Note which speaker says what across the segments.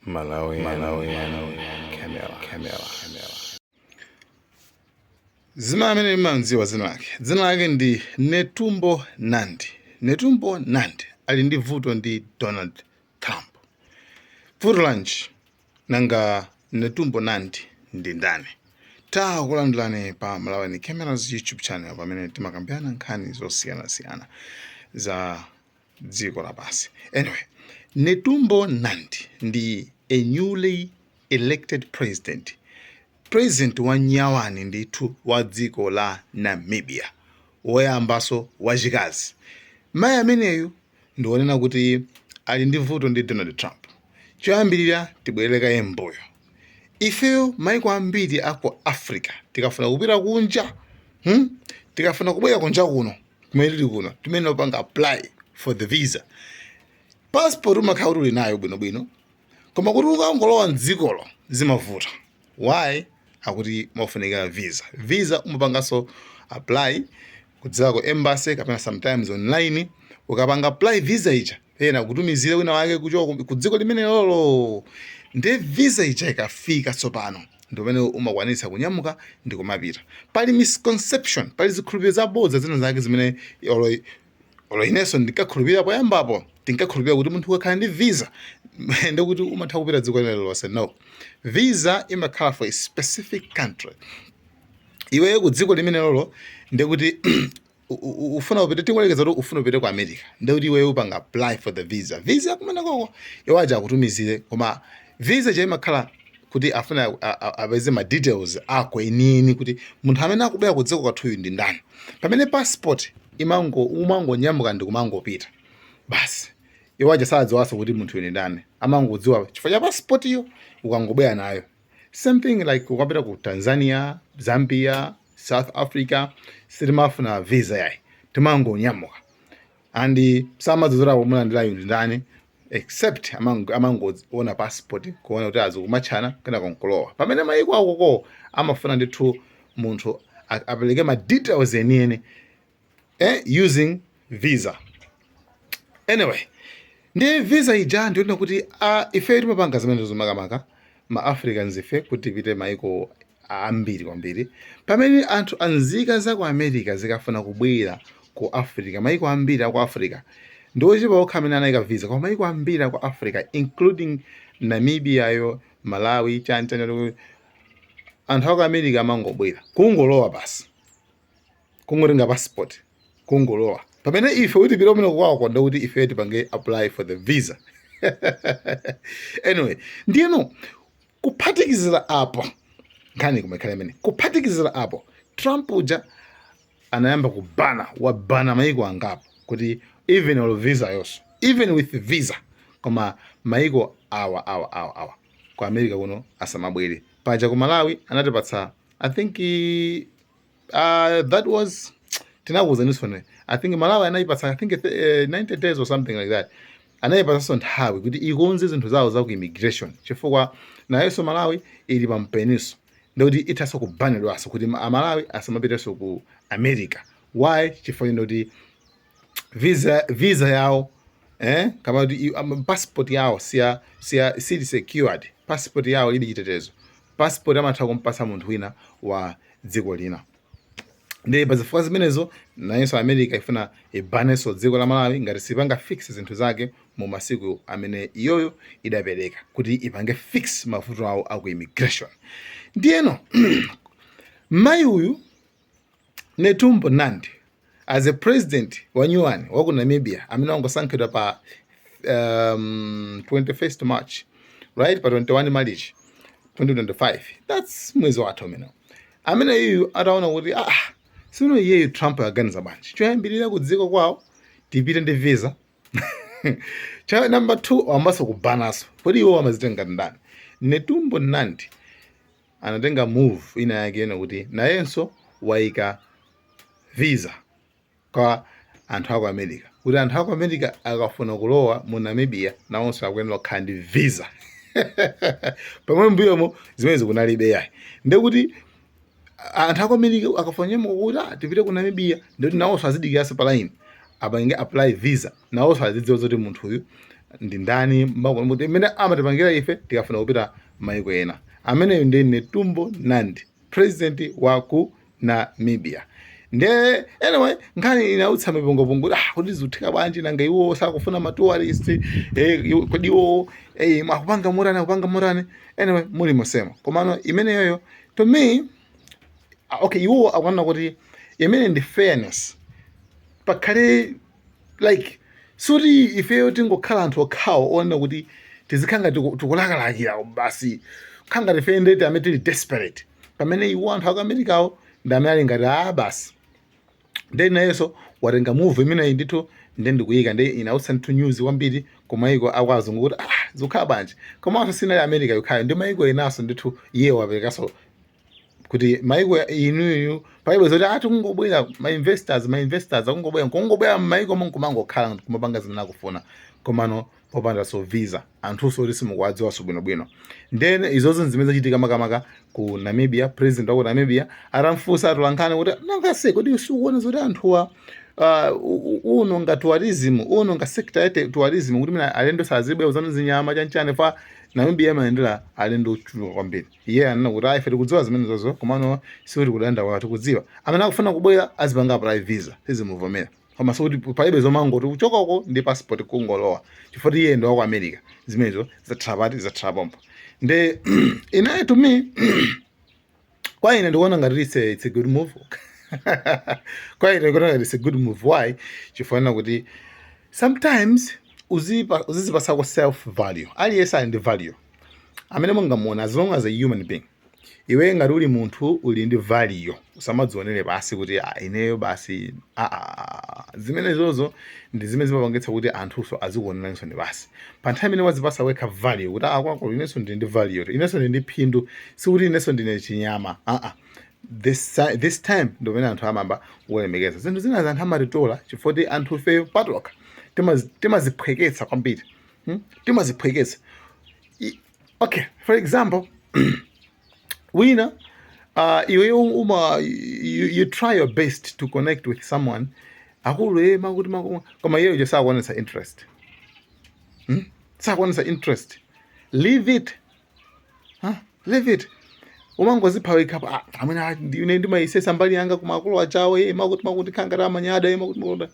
Speaker 1: Malawian Camera. Zina amene mmanziwa dzina lake ndi Netumbo Nandi. Netumbo Nandi ali ndi vuto ndi Donald Trump. Vuto lanji nanga Netumbo Nandi ndi ndani? Takulandulani pa Malawian Camera's YouTube channel pamene timakambirana nkhani zosiyanasiyana za dziko lapansi. Anyway, Netumbo Nandi ndi a newly elected president wa nyawani ndithu wa dziko la Namibia, woyambaso wachikazi. Mayi ameneyu ndionena kuti ali ndi vuto ndi Donald Trump. Choyambirira tibwereka yemboyo. Ifeyo maiko ambiri ako Africa tikafuna kupita kunja, tikafuna kubwera kunja kuno, kumene kuno timene upanga apply for the visa. Passport umakhala uli nayo bwinobwino, koma kuti ukangolowa mdzikolo zimavuta. Why? Akuti mafunika visa. Visa umapangaso apply kudzako embassy kapena sometimes online. Ukapanga apply visa ija ena kutumizira wina wake kuchoka ku dziko limene lolo. Ndi visa ija ikafika tsopano ndio pamene umakwanisa kunyamuka ndi kumapita. Pali misconception, pali zikhulupiriro zabodza zina zake zimene olo ineso ndikakhulupirira poyambapo tinkakhulupirira kuti munthu akakhala ndi visa ndi kuti umatha kupita dziko lilo lonse. No, visa imakhala for a specific country. Iwe ku dziko limene lolo ndi kuti ufuna upite, tingolekeza kuti ufuna upite ku America, ndi kuti iwe upanga apply for the visa. Visa kumene koko iwaja akutumizire, koma visa je imakhala kuti afuna apeze ma details ako enini kuti munthu amene akubwera ku dziko kwathuyu ndi ndani. Pamene passport umangonyamuka ndi kumangopita basi, iwaja sadziwaso kuti munthu ndi ndani, amangodziwa chifukwa cha passport iyo ukangobwera nayo. Same thing like ukapita ku Tanzania, Zambia, South Africa, sitimafuna visa yayi, timangonyamuka and samadzozera kumuna ndilayo ndi ndani except amangoona passport kuona kuti azikumachana kana konkulowa. Pamene maiko akoko amafuna ndithu munthu apeleke ma details enieni using visa. Anyway, ndi visa ija ndiona kuti ife timapanga zimene zomakamaka ma Africans ife kuti pite maiko ambiri kwambiri. Pamene anthu anzika za ku America zikafuna kubwera ku Africa, maiko ambiri aku Africa ndochipa okha amene anayika visa, kwa maiko ambiri aku Africa including Namibia yo, Malawi, Tanzania, anthu aku America amangobwera kungolowa basi, kungotenga passport kungolowa. Pamene ife kuti pita kumene kwako ndo kuti ife tipange apply for the visa. Anyway, ndiyeno kuphatikizira apo nkhani kumakhala imene kuphatikizira apo Trump uja anayamba wabana maiko angapo kuti even all visa yonso, even with visa, koma maiko awa ku America kuno asamabwere. Paja ku Malawi anatipatsa I think that was tinakuza nisone, I think Malawi anayipatsa I think 90 days or something like that. Anayipatsa nthawi kuti ikonze zinthu zawo za ku immigration, chifukwa nayenso Malawi ili pampeniso ndoti itaso kubanidwaso kuti Malawi asamapiteso ku America. Why? Chifukwa ndoti visa yawo kama kuti passport yawo si secured. Passport yawo ili chitetezo. Passport amatha kumpasa munthu wina wa dziko lina. Ndi pazifukwa zimenezo nayenso America ifuna ibaneso dziko la Malawi ngati sipanga fix zinthu zake mu masiku amene iyoyo idapereka kuti ipange fix mavuto awo aku immigration. Ndiyeno mayi uyu Netumbo Nandi as a president wa nyuwani wa ku Namibia amene wangosankhidwa pa 21st March, right, pa 21 March 2025. That's mwezi wathu amene amene iyu ataona kuti sino iyeyu Trump aganiza bwanji choyambirira ku dziko kwawo tipite ndi visa. Cha number 2 wambaso kubanaso kodi iwo amazitenga ndani. Netumbo Nandi anatenga move ina yake ena kuti nayenso waika visa kwa anthu aku America, kuti anthu aku America akafuna kulowa mu Namibia nawonso akuyenera kukhala ndi visa. Pamwe mbuyomo zimene kunalibe yayi, ndi kuti anthu aku America akafuna nyamuka kuti tipite ku Namibia ndikuti nawonso azidikirasa pa line apange apply visa, nawonso azidziwa zoti munthu uyu ndi ndani muti imene amatipangira ife tikafuna kupita maiko ena. Ameneyo ndi Netumbo Nandi, president wa ku Namibia. Nde anyway nkhani inautsa mipongopongoti kuti zikutheka bwanji nanga iwo sakufuna ma tourist kodi iwo akupanga murani anyway muli mosema komano imeneyoyo to me okay iwo akuona kuti imene ndi fairness pakhale like suti ifeyo tingokhala anthu okhawo ona kuti tizikhanga tikulakalakira basi khanga tife ndeti amene tili desperate pamene iwo anthu aku Americawo ndi amene ali ngati basi nde nayeso watenga move imeneyi ndithu nde ndikuyika nde inautsa ndithu news kwambiri kumayiko akwazungu kuti zikukhala bwanji komanso sinali America yokhayo ndi mayiko enaso ndithu iye waperekaso kuti mayiko inuyu paibo zoti kungobwera ma investors akungobwera m'mayiko mongokhala kumapanga zimene akufuna komano popanda so visa anthuso kuti simukuwadziwanso bwinobwino. Then izozo zimene zachitika makamaka ku Namibia, president wa ku Namibia atamfunsa atolankhani kuti nangase kodi sukuona zoti anthuwa uno nga tourism uno nga sector ya tourism kuti mina alendo sazibwera zanu zinyama chanchane fa Namibia maendera alendo ochuluka kwambiri. Iye anena kuti ife tikudziwa zimene zozo komano sikuti kudanda watu kudziwa amene akufuna kubwera azipanga apply visa sizimuvomera koma so kuti paibe zomangoti kuchoka uko ndi passport kungolowa chifukwa iye ndo wa ku America zimenezo zatrapompo nde inaye to me kwa ine ndikuona ngati it's a good move kwa ine ndikuona ngati it's a good move. Why? Chifukwa kuti sometimes uzizipasako self value aliyesa ali ndi value amene mungamuona as long as a human being iwe ngati uli munthu uli ndi value usamadzionere basi kuti ineyo basi zimene zozo ndi zimene zimapangitsa kuti anthuso azikuoneranso ndi basi pa nthawi imene wazipasa wekha value kuti kwako inenso ndili ndi value inenso ndili ndi phindu sikuti inenso ndine chinyama this time ndo pamene anthu amamba kulemekeza zinthu zina za anthu amatitola chifukwa kuti anthu fe patokha timaziphweketsa kwambiri timaziphweketsa. Okay, for example wina you try your best to connect with someone akulu makuti koma iyeyo je sakuonesa interest sakuonesa interest leave it umangozipha wekha amene ndine ndimayisesa mbali yanga kumakulu achawo makuti khangata amanyada makuti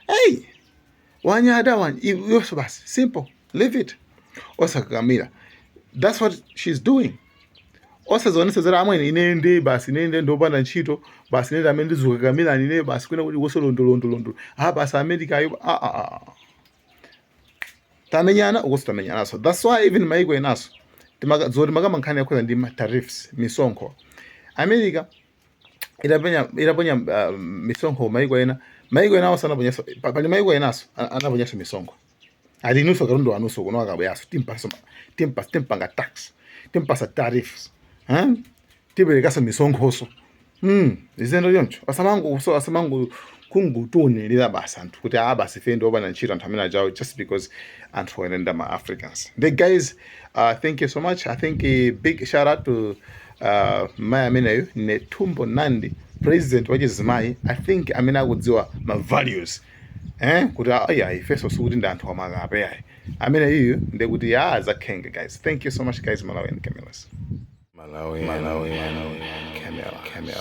Speaker 1: hey wanyada yonso basi simple leave it osakakamira. That's what she's doing. Osazonesa zara amwe inende basi inende ndopanda ntchito basi inende amene ndizukakamira ine basi kwena kuti wosolondolondo basi America ayo tamenyana ukosi tamenyanaso. That's why even maiko enaso zoti makamankhani yakhoza ndi tariffs misonkho America itaponya misonkho maiko ena osanaponyaso pali maiko enaso anaponyaso misonkho ati inuso karundo anuso kuno akabayaso timpanga tax timpasa tariffs tiperekaso misonkhoso izendo yoncho asamangu kungutuni lila basi anthu kuti basi fe ndiopanda ntchito anthu amene ajawo just because anthu oyenda ma Africans. The guys, thank you so much. I think a big shout out to mai ameneyo Netumbo Nandi, president wa chizimayi. I think amene akudziwa ma values kuti ifeso sukuti ndi anthu amakape amene iyo ndi kuti zakhenga. Guys, thank you so much guys. Malawi and Cameras. Malawi Camera.